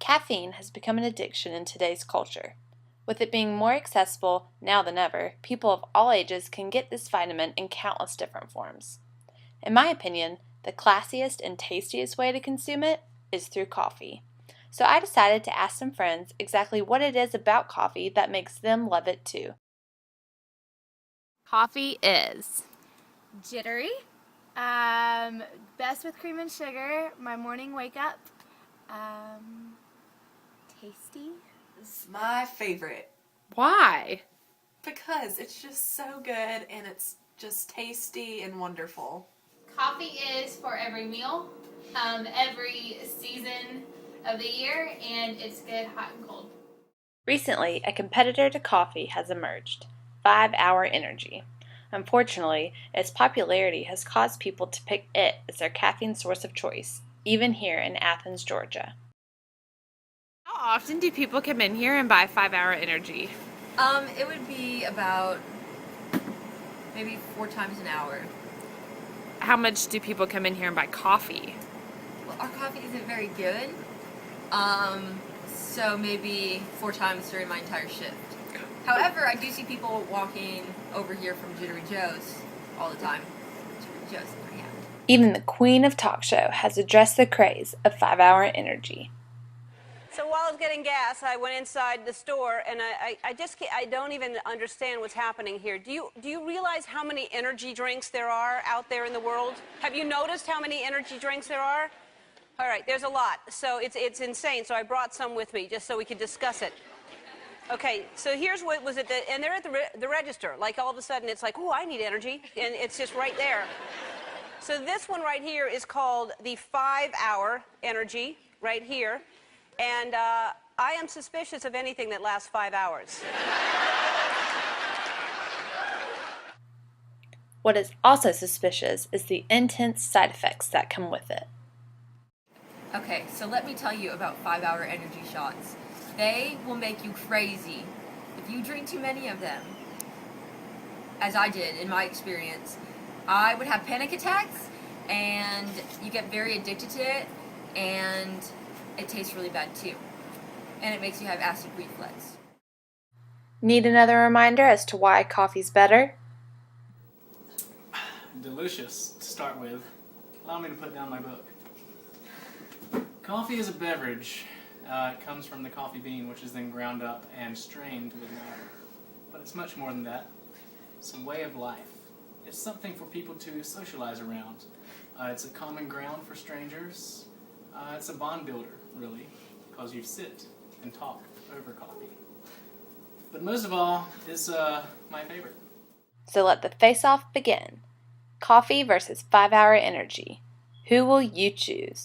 Caffeine has become an addiction in today's culture. With it being more accessible now than ever, people of all ages can get this vitamin in countless different forms. In my opinion, the classiest and tastiest way to consume it is through coffee. So I decided to ask some friends exactly what it is about coffee that makes them love it too. Coffee is jittery, best with cream and sugar, my morning wake up, tasty. It's my favorite. Why? Because it's just so good and it's just tasty and wonderful. Coffee is for every meal, every season of the year, and it's good hot and cold. Recently, a competitor to coffee has emerged, 5 Hour Energy. Unfortunately, its popularity has caused people to pick it as their caffeine source of choice, even here in Athens, Georgia. How often do people come in here and buy 5 Hour Energy? It would be about maybe 4 times an hour. How much do people come in here and buy coffee? Well, our coffee isn't very good, so maybe 4 times during my entire shift. However, I do see people walking over here from Jittery Joe's all the time. Jittery Joe's, yeah. Even the queen of talk show has addressed the craze of 5 Hour Energy. So while I was getting gas, I went inside the store, and I don't even understand what's happening here. Do you realize how many energy drinks there are out there in the world? Have you noticed how many energy drinks there are? All right, there's a lot. So it's insane. So I brought some with me just so we could discuss it. Okay, so here's what was it, and they're at the register. Like all of a sudden, it's like, oh, I need energy, and it's just right there. So this one right here is called the 5 Hour Energy, right here. And I am suspicious of anything that lasts 5 hours. What is also suspicious is the intense side effects that come with it. Okay, so let me tell you about 5 Hour Energy shots. They will make you crazy if you drink too many of them. As I did in my experience, I would have panic attacks, and you get very addicted to it, and it tastes really bad too. And it makes you have acid reflux. Need another reminder as to why coffee's better? Delicious to start with. Allow me to put down my book. Coffee is a beverage. It comes from the coffee bean, which is then ground up and strained with water. But it's much more than that. It's a way of life. It's something for people to socialize around. It's a common ground for strangers. It's a bond builder, really, because you sit and talk over coffee. But most of all, it's my favorite. So let the face-off begin. Coffee versus 5 Hour Energy. Who will you choose?